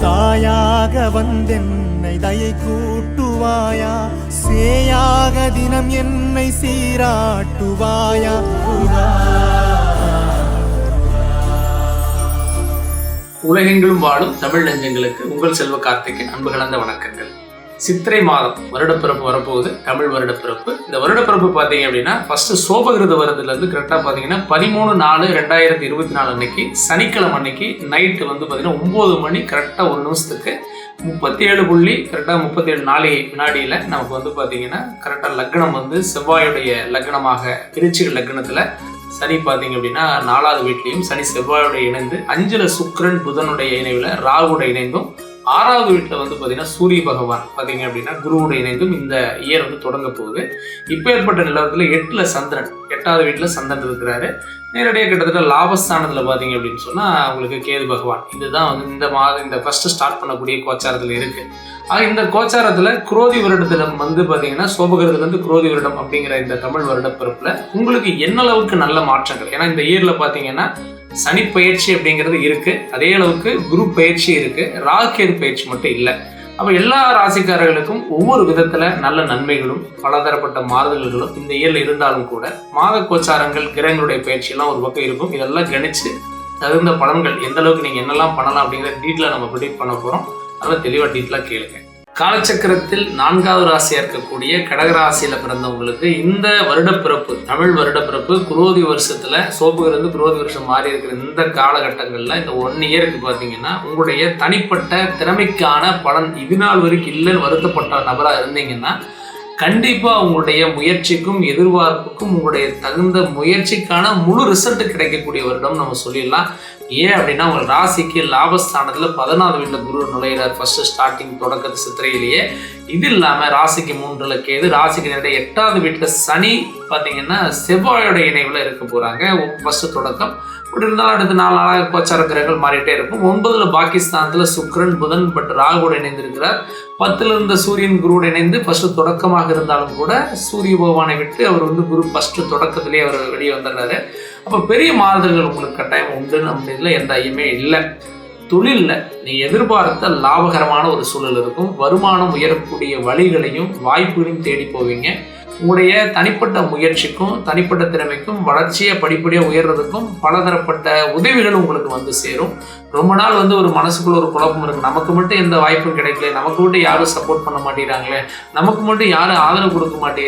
தாயாக வந்தென்னை தயை கூட்டுவாயா, சேயாக தினம் என்னை சீராட்டுவாயா. உலகெங்கிலும் வாழும் தமிழ் நெஞ்சங்களுக்கு உங்கள் செல்வ கார்த்திகேயன் அன்பு கலந்த வணக்கங்கள். சித்திரை மாதம் வருடப்பிறப்பு வரப்போகுது, தமிழ் வருடப்பிறப்பு. இந்த வருடப்பிறப்பு பார்த்தீங்க அப்படின்னா ஃபர்ஸ்ட் சோபகிருத வருடத்துலேருந்து கரெக்டாக பார்த்தீங்கன்னா 13/4/2024 அன்னைக்கு சனிக்கிழமை அன்னைக்கு நைட்டு வந்து பார்த்தீங்கன்னா 9 மணி கரெக்டாக 1 நிமிஷத்துக்கு 37 வினாடியில் நமக்கு வந்து பார்த்தீங்கன்னா கரெக்டாக லக்னம் வந்து செவ்வாயுடைய லக்னமாக விருச்சிக லக்னத்தில் சனி பார்த்தீங்க அப்படின்னா 4வது வீட்லையும் சனி செவ்வாயோட இணைந்து 5ல் சுக்கிரன் புதனுடைய இணைவில் ராகுவோட இணைந்தும் 6வது வீட்டில் வந்து பார்த்தீங்கன்னா சூரிய பகவான் பார்த்தீங்க அப்படின்னா குருவோட இணைந்தும் இந்த இயர் வந்து தொடங்க போகுது. இப்போ ஏற்பட்ட நிலவரத்தில் 8ல் சந்திரன் 8வது வீட்டில் சந்திரன் இருக்கிறாரு. நேரடியாக கிட்டத்தட்ட லாபஸ்தானத்தில் பார்த்தீங்க அப்படின்னு சொன்னால் உங்களுக்கு கேது பகவான். இதுதான் வந்து இந்த ஃபர்ஸ்ட் ஸ்டார்ட் பண்ணக்கூடிய கோச்சாரத்தில் இருக்குது. ஆக இந்த கோச்சாரத்தில் குரோதி வருடத்தில் வந்து பார்த்தீங்கன்னா சோபகிருதத்துலேருந்து குரோதி வருடம் அப்படிங்கிற இந்த தமிழ் வருட பிறப்பில் உங்களுக்கு என்ன அளவுக்கு நல்ல மாற்றங்கள், ஏன்னா இந்த இயரில் பார்த்தீங்கன்னா சனி பயிற்சி அப்படிங்கிறது இருக்குது, அதே அளவுக்கு குரு பயிற்சி இருக்குது, ராகுகேது பயிற்சி மட்டும் இல்லை. அப்போ எல்லா ராசிக்காரர்களுக்கும் ஒவ்வொரு விதத்தில் நல்ல நன்மைகளும் பலதரப்பட்ட மாறுதல்களும் இந்த இயரில் இருந்தாலும் கூட மாத கோச்சாரங்கள் கிரகங்களுடைய பயிற்சியெல்லாம் ஒரு பக்கம் இருக்கும். இதெல்லாம் கணிச்சு தகுந்த பலன்கள் எந்த அளவுக்கு நீங்கள் என்னெல்லாம் பண்ணலாம் அப்படிங்கிற டீட்டெயிலாக நம்ம ப்ரிடிக்ட் பண்ண போகிறோம். நல்லா தெளிவாக டீட்டெயிலாக கேளுங்க. காலச்சக்கரத்தில் 4வது ராசியாக இருக்கக்கூடிய கடகராசியில் பிறந்தவங்களுக்கு இந்த வருடப்பிறப்பு தமிழ் வருடப்பிறப்பு குரோதி வருஷத்தில் சோபகிருந்து குரோதி வருஷம் மாறி இருக்கிற இந்த காலகட்டங்களில் இந்த 1 இயருக்கு பார்த்தீங்கன்னா உங்களுடைய தனிப்பட்ட திறமைக்கான பலன் இது நாள் வரைக்கும் இல்லைன்னு வருத்தப்பட்ட நபராக இருந்தீங்கன்னா கண்டிப்பாக உங்களுடைய முயற்சிக்கும் எதிர்பார்ப்புக்கும் உங்களுடைய தகுந்த முயற்சிக்கான முழு ரிசல்ட் கிடைக்கக்கூடிய வருடம் நம்ம சொல்லிடலாம். ஏன் அப்படின்னா உங்கள் ராசிக்கு லாபஸ்தானத்தில் 14வது வீட்டில் குரு நுழையிறார் ஃபர்ஸ்ட் ஸ்டார்டிங் தொடக்கத்து சித்திரையிலேயே. இது இல்லாமல் ராசிக்கு 3ல் கேது, ராசிக்கு நேரடியாக 8வது வீட்டில் சனி பார்த்தீங்கன்னா செவ்வாயோட இணைவில் இருக்க போகிறாங்க ஃபர்ஸ்ட் தொடக்கம். இப்படி இருந்தாலும் அடுத்த 4 நாளாக கோச்சார கிரகங்கள் மாறிட்டே இருக்கும். 9ல் பாகிஸ்தானத்தில் சுக்கிரன் புதன் பட் ராகுவோடு இணைந்திருக்கிறார். 10ல் இருந்த சூரியன் குருவோடு இணைந்து ஃபர்ஸ்ட் தொடக்கமாக இருந்தாலும் கூட சூரிய பகவானை விட்டு அவர் வந்து குரு ஃபர்ஸ்ட் தொடக்கத்திலேயே அவர் வெளியே வந்துடுறாரு. அப்போ பெரிய மாறுதல்கள் உங்களுக்கு கட்டாயம் உண்டுன்னு அப்படின்றதுல எந்த ஐயமே இல்லை. தொழிலில் நீங்கள் எதிர்பார்த்த லாபகரமான ஒரு சூழல் இருக்கும். வருமானம் உயரக்கூடிய வழிகளையும் வாய்ப்புகளையும் தேடி போவீங்க. உங்களுடைய தனிப்பட்ட முயற்சிக்கும் தனிப்பட்ட திறமைக்கும் வளர்ச்சியை படிப்படியாக உயர்றதுக்கும் பலதரப்பட்ட உதவிகள் உங்களுக்கு வந்து சேரும். ரொம்ப நாள் வந்து ஒரு மனசுக்குள்ள ஒரு குழப்பம் இருக்குது, நமக்கு மட்டும் எந்த வாய்ப்பும் கிடைக்கல, நமக்கு மட்டும் யாரும் சப்போர்ட் பண்ண மாட்டேங்கிறாங்களே, நமக்கு மட்டும் யாரும் ஆதரவு கொடுக்க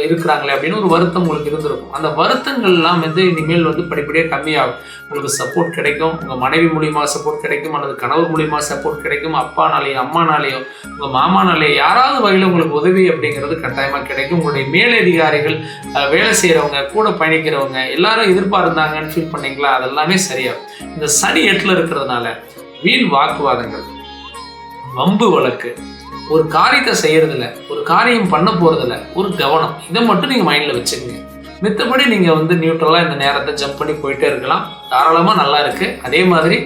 இருக்கிறாங்களே அப்படின்னு ஒரு வருத்தம் உங்களுக்கு இருந்திருக்கும். அந்த வருத்தங்கள்லாம் வந்து இனிமேல் வந்து படிப்படியாக கம்மியாகும். உங்களுக்கு சப்போர்ட் கிடைக்கும், உங்கள் மனைவி மூலியமாக சப்போர்ட் கிடைக்கும், அல்லது கணவர் மூலியமாக சப்போர்ட் கிடைக்கும், அப்பானாலேயோ அம்மானாலேயோ உங்கள் மாமானாலேயோ யாராவது வகையில் உங்களுக்கு உதவி அப்படிங்கிறது கட்டாயமாக கிடைக்கும். உங்களுடைய மேலதிகாரிகள், வேலை செய்கிறவங்க, கூட பயணிக்கிறவங்க எல்லாரும் எதிர்பார்த்தாங்கன்னு ஃபீல் பண்ணீங்களா, அதெல்லாமே சரியாகும். இந்த சனி 8ல் இருக்கிறதுனால வீண் வாக்குவாதங்கள், வம்பு வழக்கு, ஒரு காரியத்தை செய்யறதில்ல, ஒரு காரியம் பண்ண போறதில்ல, ஒரு கவனம், இதை மட்டும் நீங்கள் மைண்டில் வச்சுக்கோங்க. மித்தபடி நீங்கள் வந்து நியூட்ரலாக இந்த நேரத்தை ஜம்ப் பண்ணி போயிட்டே இருக்கலாம். தாராளமாக நல்லா இருக்குது. அதே மாதிரி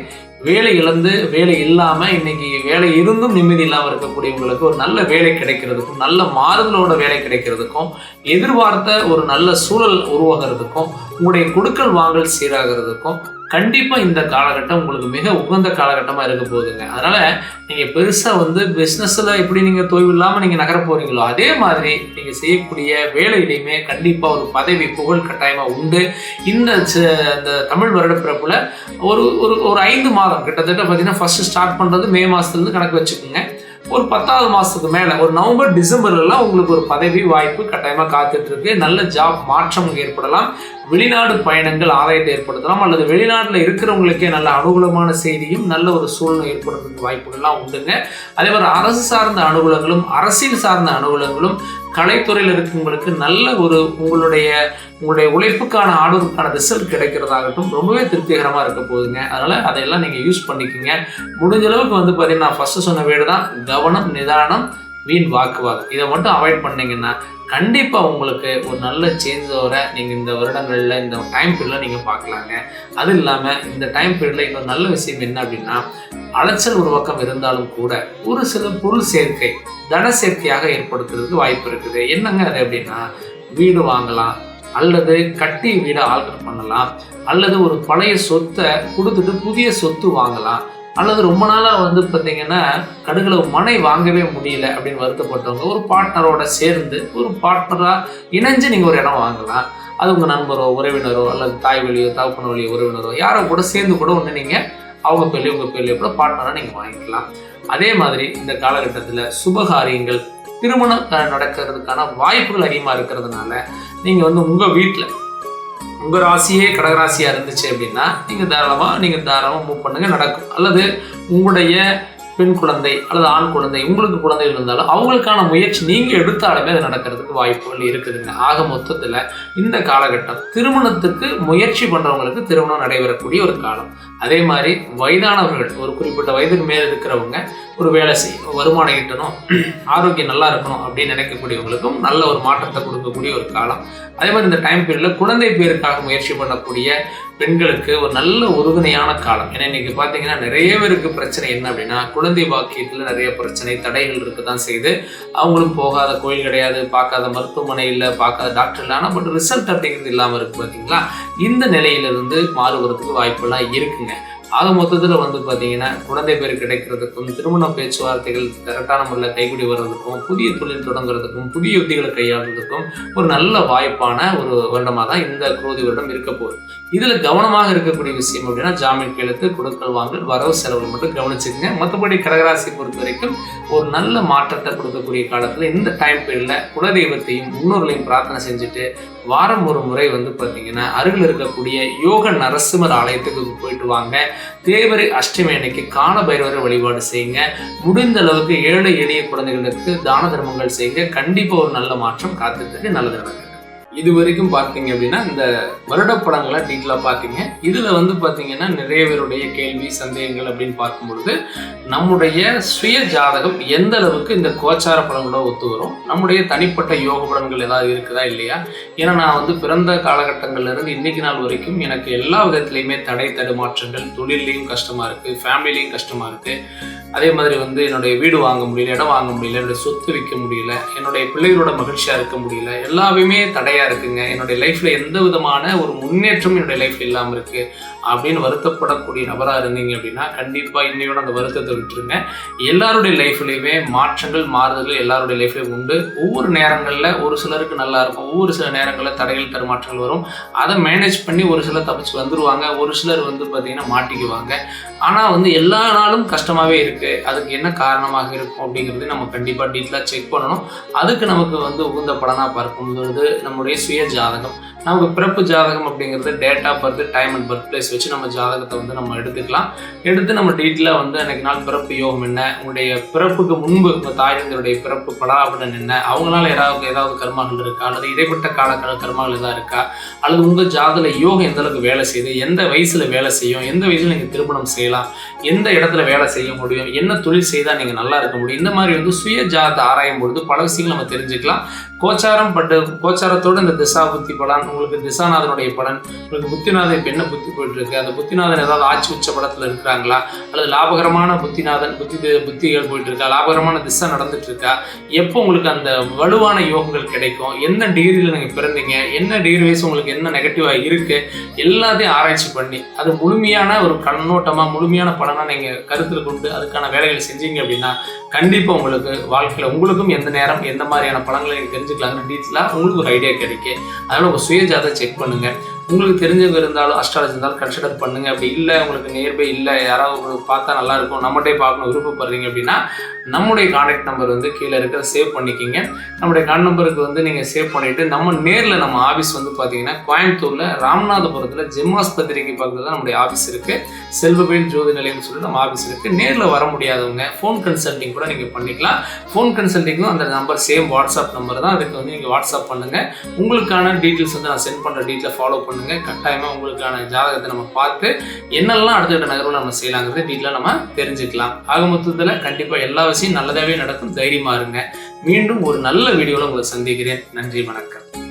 வேலை இழந்து வேலை இல்லாமல் இன்னைக்கு வேலை இருந்தும் நிம்மதி இல்லாமல் இருக்கக்கூடியவங்களுக்கு ஒரு நல்ல வேலை கிடைக்கிறதுக்கும் நல்ல மாறுதலோட வேலை கிடைக்கிறதுக்கும் எதிர்பார்த்த ஒரு நல்ல சூழல் உருவாகிறதுக்கும் உங்களுடைய கொடுக்கல் வாங்கல் சீராகிறதுக்கும் கண்டிப்பாக இந்த காலகட்டம் உங்களுக்கு மிக உகந்த காலகட்டமாக இருக்க போகுதுங்க. அதனால் நீங்கள் பெருசாக வந்து பிஸ்னஸில் எப்படி நீங்கள் தொய்வு இல்லாமல் நீங்கள் நகர போகிறீங்களோ அதே மாதிரி நீங்கள் செய்யக்கூடிய வேலையிலையுமே கண்டிப்பாக ஒரு பதவி புகழ் கட்டாயமாக உண்டு. இந்த தமிழ் வருடப்பிறப்பில் ஒரு ஒரு 5 மாதம் கிட்டத்தட்ட பார்த்தீங்கன்னா ஃபர்ஸ்ட் ஸ்டார்ட் பண்ணுறது மே மாதத்துலேருந்து கணக்கு வச்சுக்கோங்க. ஒரு 10வது மாதத்துக்கு மேலே ஒரு நவம்பர் டிசம்பர்லாம் உங்களுக்கு ஒரு பதவி வாய்ப்பு கட்டாயமாக காத்துட்ருக்கு. நல்ல ஜாப் மாற்றம் ஏற்படலாம். வெளிநாடு பயணங்கள் ஆதாயத்தை ஏற்படுத்தலாம், அல்லது வெளிநாட்டில் இருக்கிறவங்களுக்கே நல்ல அனுகூலமான செய்தியும் நல்ல ஒரு சூழ்நிலை ஏற்படுறதுக்கு வாய்ப்புகள்லாம் உண்டுங்க. அதே மாதிரி அரசு சார்ந்த அனுகூலங்களும் அரசியல் சார்ந்த அனுகூலங்களும் கலைத்துறையில் இருக்கவங்களுக்கு நல்ல ஒரு உங்களுடைய உழைப்புக்கான ஆர்டருக்கான ரிசல்ட் கிடைக்கிறதாகட்டும் ரொம்பவே திருப்திகரமாக இருக்க போகுதுங்க. அதனால் அதையெல்லாம் நீங்கள் யூஸ் பண்ணிக்கோங்க. முடிஞ்ச அளவுக்கு வந்து பார்த்தீங்கன்னா நான் ஃபஸ்ட்டு சொன்ன வேர்டு தான் கவனம், நிதானம், வீண் வாக்குவாதம். இதை மட்டும் அவாய்ட் பண்ணிங்கன்னா கண்டிப்பாக உங்களுக்கு ஒரு நல்ல சேஞ்ச் வர நீங்கள் இந்த வருடங்களில் இந்த டைம் பீரியடில் நீங்கள் பார்க்கலாங்க. அது இல்லாமல் இந்த டைம் பீரியடில் இன்னொரு நல்ல விஷயம் என்ன அப்படின்னா அலைச்சல் ஒரு பக்கம் இருந்தாலும் கூட ஒரு சில பொருள் சேர்க்கை தன சேர்க்கையாக ஏற்படுத்துறதுக்கு வாய்ப்பு இருக்குது. என்னங்க அது அப்படின்னா வீடு வாங்கலாம், அல்லது கட்டி வீடை ஆல்டர் பண்ணலாம், அல்லது ஒரு பழைய சொத்தை கொடுத்துட்டு புதிய சொத்து வாங்கலாம். அல்லது ரொம்ப நாளாக வந்து பார்த்தீங்கன்னா கடுகளவு மனை வாங்கவே முடியல அப்படின்னு வருத்தப்பட்டவங்க ஒரு பார்ட்னரோட சேர்ந்து ஒரு பார்ட்னராக இணைஞ்சு நீங்கள் ஒரு இடம் வாங்கலாம். அது உங்கள் நண்பரோ உறவினரோ அல்லது தாய் வழியோ தகப்பன வழியோ உறவினரோ யாரோ கூட சேர்ந்து கூட ஒன்று நீங்கள் அவங்க பேர்லையோ உங்கள் பேர்லையோ கூட பார்ட்னராக நீங்கள் வாங்கிக்கலாம். அதே மாதிரி இந்த காலகட்டத்தில் சுபகாரியங்கள் திருமணம் நடக்கிறதுக்கான வாய்ப்புகள் அதிகமாக இருக்கிறதுனால நீங்கள் வந்து உங்கள் வீட்டில் உங்கள் ராசியே கடகராசியாக இருந்துச்சு அப்படின்னா நீங்கள் தாராளமாக மூவ் பண்ணுங்க, நடக்கும். அல்லது உங்களுடைய பெண் குழந்தை அல்லது ஆண் குழந்தை உங்களுக்கு குழந்தைகள் இருந்தாலும் அவங்களுக்கான முயற்சி நீங்கள் எடுத்தாலுமே அது நடக்கிறதுக்கு வாய்ப்புகள் இருக்குதுங்க. ஆக மொத்தத்தில் இந்த காலகட்டம் திருமணத்துக்கு முயற்சி பண்ணுறவங்களுக்கு திருமணம் நடைபெறக்கூடிய ஒரு காலம். அதே மாதிரி வயதானவர்கள் ஒரு குறிப்பிட்ட வயதுக்கு மேலே இருக்கிறவங்க ஒரு வேலை செய்யணும், வருமானம் ஈட்டணும், ஆரோக்கியம் நல்லா இருக்கணும் அப்படின்னு நினைக்கக்கூடியவங்களுக்கும் நல்ல ஒரு மாற்றத்தை கொடுக்கக்கூடிய ஒரு காலம். அதே மாதிரி இந்த டைம் பீரியடில் குழந்தை பேருக்காக முயற்சி பண்ணக்கூடிய பெண்களுக்கு ஒரு நல்ல உறுதுணையான காலம். ஏன்னா இன்னைக்கு பார்த்தீங்கன்னா நிறைய பேருக்கு பிரச்சனை என்ன அப்படின்னா குழந்தை பாக்கியத்தில் நிறைய பிரச்சனை தடைகள் இருக்க தான் செய்யுது. அவங்களும் போகாத கோயில் கிடையாது, பார்க்காத மருத்துவமனை இல்லை, பார்க்காத டாக்டர் இல்லை, ஆனால் பட் ரிசல்ட் அப்படிங்கிறது இல்லாமல் இருக்குது. பார்த்தீங்களா, இந்த நிலையிலிருந்து மாறுவதற்கு வாய்ப்பெல்லாம் இருக்குங்க. ஆக மொத்தத்தில் வந்து பார்த்தீங்கன்னா குழந்தை பேர் கிடைக்கிறதுக்கும் திருமண பேச்சுவார்த்தைகள் கரெக்டான முறையில் கைகூடி வர்றதுக்கும் புதிய தொழில் தொடங்குறதுக்கும் புதிய யுத்திகளை கையாளுறதுக்கும் ஒரு நல்ல வாய்ப்பான ஒரு வருடமாக தான் இந்த குரோதி வருடம் இருக்க போகுது. இதில் கவனமாக இருக்கக்கூடிய விஷயம் அப்படின்னா ஜாமீன் கையெழுத்து, கொடுக்கல் வாங்கல், வரவு செலவு மட்டும் கவனிச்சுக்கங்க. மற்றபடி கடகராசி பொறுத்த வரைக்கும் ஒரு நல்ல மாற்றத்தை கொடுக்கக்கூடிய காலத்தில் இந்த டைம் பீரியடில் குலதெய்வத்தையும் முன்னோர்களையும் பிரார்த்தனை செஞ்சுட்டு வாரம் ஒரு முறை வந்து பார்த்தீங்கன்னா அருகில் இருக்கக்கூடிய யோக நரசிம்மர் ஆலயத்துக்கு போயிட்டு வாங்க. தேவரை அஷ்டமி அன்னைக்கு கால பைரவரை வழிபாடு செய்யுங்க. முடிந்த அளவுக்கு ஏழை எளிய குழந்தைகளுக்கு தான தர்மங்கள் செய்யுங்க. கண்டிப்பாக ஒரு நல்ல மாற்றம் காத்துட்டு நல்லது நடக்குது. இது வரைக்கும் பார்த்தீங்க அப்படின்னா இந்த வருட படங்களை டீட்டெயிலாக பார்த்தீங்க. இதில் வந்து பார்த்தீங்கன்னா நிறைய பேருடைய கேள்வி சந்தேகங்கள் அப்படின்னு பார்க்கும் பொழுது நம்முடைய சுய ஜாதகம் எந்த அளவுக்கு இந்த கோச்சார பலன்களோட ஒத்து வரும், நம்முடைய தனிப்பட்ட யோக பலன்கள் ஏதாவது இருக்குதா இல்லையா. ஏன்னா நான் வந்து பிறந்த காலகட்டங்கள்லேருந்து இன்னைக்கு நாள் வரைக்கும் எனக்கு எல்லா விதத்துலையுமே தடுமாற்றங்கள், தொழிலையும் கஷ்டமாக இருக்குது, ஃபேமிலிலையும் கஷ்டமாக இருக்குது. அதே மாதிரி வந்து என்னுடைய வீடு வாங்க முடியல, இடம் வாங்க முடியல, என்னுடைய சொத்து விற்க முடியல, என்னுடைய பிள்ளைகளோட மகிழ்ச்சியாக இருக்க முடியல, எல்லாமே தடையாக இருக்குங்க. என்னுடைய லைஃப்பில் எந்த விதமான ஒரு முன்னேற்றமும் என்னுடைய லைஃப்பில் இல்லாமல் இருக்குது அப்படின்னு வருத்தப்படக்கூடிய நபராக இருந்தீங்க அப்படின்னா கண்டிப்பாக இன்னையோட அந்த வருத்தத்தை விட்டுருங்க. எல்லாருடைய லைஃப்லையுமே மாற்றங்கள் மாறுதல்கள் எல்லாருடைய லைஃப்லையும் உண்டு. ஒவ்வொரு நேரங்களில் ஒரு சிலருக்கு நல்லா இருக்கும், ஒவ்வொரு சில நேரங்களில் தடைகள் தடுமாற்றங்கள் வரும். அதை மேனேஜ் பண்ணி ஒரு சிலர் தப்பிச்சு வந்துடுவாங்க, ஒரு சிலர் வந்து பார்த்திங்கன்னா மாட்டிக்குவாங்க. ஆனால் வந்து எல்லா நாளும் கஷ்டமாகவே இருக்குது. அதுக்கு என்ன காரணமாக இருக்கும் அப்படிங்கிறது நம்ம கண்டிப்பாக டீட்டெயிலாக செக் பண்ணணும். அதுக்கு நமக்கு வந்து உகந்த பலனாக பார்க்கும்போது நம்முடைய சுய ஜாதகம், நமக்கு பிறப்பு ஜாதகம் அப்படிங்கிறது date of birth, time and birth place வச்சு நம்ம ஜாதகத்தை வந்து நம்ம எடுத்துக்கலாம். எடுத்து நம்ம டீட்டெயிலாக வந்து அன்றைக்கு நாள் பிறப்பு யோகம் என்ன, உங்களுடைய பிறப்புக்கு முன்பு உங்கள் தாயினுடைய பிறப்பு பலாபலன் என்ன, அவங்களால ஏதாவது கர்மாக்கள் இருக்கா, அல்லது இடைப்பட்ட கால கர்மாக்கள் எதாவது இருக்கா, அல்லது உங்கள் ஜாதக யோகம் எந்த அளவுக்கு வேலை செய்யுது, எந்த வயசில் வேலை செய்யும், எந்த வயசில் நீங்கள் திருமணம் செய்யலாம், எந்த இடத்துல வேலை செய்ய முடியும், என்ன தொழில் செய்தால் நீங்கள் நல்லா இருக்க முடியும், இந்த மாதிரி வந்து சுய ஜாதத்தை ஆராயும் பொழுது பல விஷயங்கள் நம்ம தெரிஞ்சுக்கலாம். கோச்சாரத்தோடு இந்த திசா புத்தி பலன், உங்களுக்கு திசாநாதனுடைய பலன், உங்களுக்கு புத்திநாதன் இப்போ என்ன புத்தி போயிட்டு இருக்கு, அந்த புத்திநாதன் ஏதாவது ஆட்சி உச்ச படத்தில் இருக்கிறாங்களா, அல்லது லாபகரமான புத்திநாதன் புத்திகள் போயிட்டு இருக்கா, லாபகரமான திசை நடந்துட்டு இருக்கா, எப்போ உங்களுக்கு அந்த வலுவான யோகங்கள் கிடைக்கும், என்ன டிகிரியில் நீங்கள் பிறந்தீங்க, என்ன டிகிரி வயசு உங்களுக்கு என்ன நெகட்டிவாக இருக்குது, எல்லாத்தையும் ஆராய்ச்சி பண்ணி அது முழுமையான ஒரு கண்ணோட்டமாக முழுமையான பலனாக நீங்கள் கருத்தில் கொண்டு அதுக்கான வேலைகள் செஞ்சீங்க அப்படின்னா கண்டிப்பாக உங்களுக்கு வாழ்க்கையில் உங்களுக்கும் எந்த நேரம் எந்த மாதிரியான பலன்களை நீங்கள் தெரிஞ்சுக்கலாங்கன்னு டீட்டெயிலாக உங்களுக்கு ஒரு ஐடியா கிடைக்கும். அதனால் உங்கள் சுய ஜாதகத்தை செக் பண்ணுங்கள். உங்களுக்கு தெரிஞ்சவங்க இருந்தாலும் அஸ்ட்ராலஜி இருந்தாலும் கன்சிடர் பண்ணுங்க. அப்படி இல்லை உங்களுக்கு நியர்பை இல்லை, யாராவது உங்களுக்கு பார்த்தா நல்லா இருக்கும், நம்மகிட்டே பார்க்கணும் விருப்பப்படுறீங்க அப்படின்னா நம்முடைய கான்டாக்ட் நம்பர் வந்து கீழே இருக்கிற சேவ் பண்ணிக்கிங்க. நம்முடைய கான்டாக்ட் நம்பருக்கு வந்து நீங்கள் சேவ் பண்ணிவிட்டு நம்ம நேரில் நம்ம ஆஃபீஸ் வந்து பார்த்தீங்கன்னா கோயம்புத்தூரில் ராமநாதபுரத்தில் ஜெம்மாஸ்பத்திரிக்கு பக்கத்தில் தான் நம்முடைய ஆஃபீஸ் இருக்குது. செல்வவேல் ஜோதி நிலையம்னு சொல்லிட்டு நம்ம ஆஃபீஸ் இருக்குது. நேரில் வர முடியாதவங்க ஃபோன் கன்சல்டிங் கூட நீங்கள் பண்ணிக்கலாம். ஃபோன் கன்சல்டிங்கும் அந்த நம்பர் சேம் வாட்ஸ்அப் நம்பர் தான், அதுக்கு வந்து நீங்கள் வாட்ஸ்அப் பண்ணுங்கள். உங்களுக்கான டீட்டெயில்ஸ் வந்து நான் சென்ட் பண்ணுற டீட்டெயிலை ஃபாலோ பண்ணுங்கள். கட்டாயமாக உங்களுக்கான ஜாதகத்தை நம்ம பார்த்து என்னெல்லாம் அடுத்த நகர்வில் நம்ம செய்யலாங்கிறது டீட்டெயிலாக நம்ம தெரிஞ்சுக்கலாம். ஆக மொத்தத்தில் கண்டிப்பாக எல்லா விஷயம் நல்லதாகவே நடக்கும். தைரியமாக இருங்க. மீண்டும் ஒரு நல்ல வீடியோவில் உங்களை சந்திக்கிறேன். நன்றி, வணக்கம்.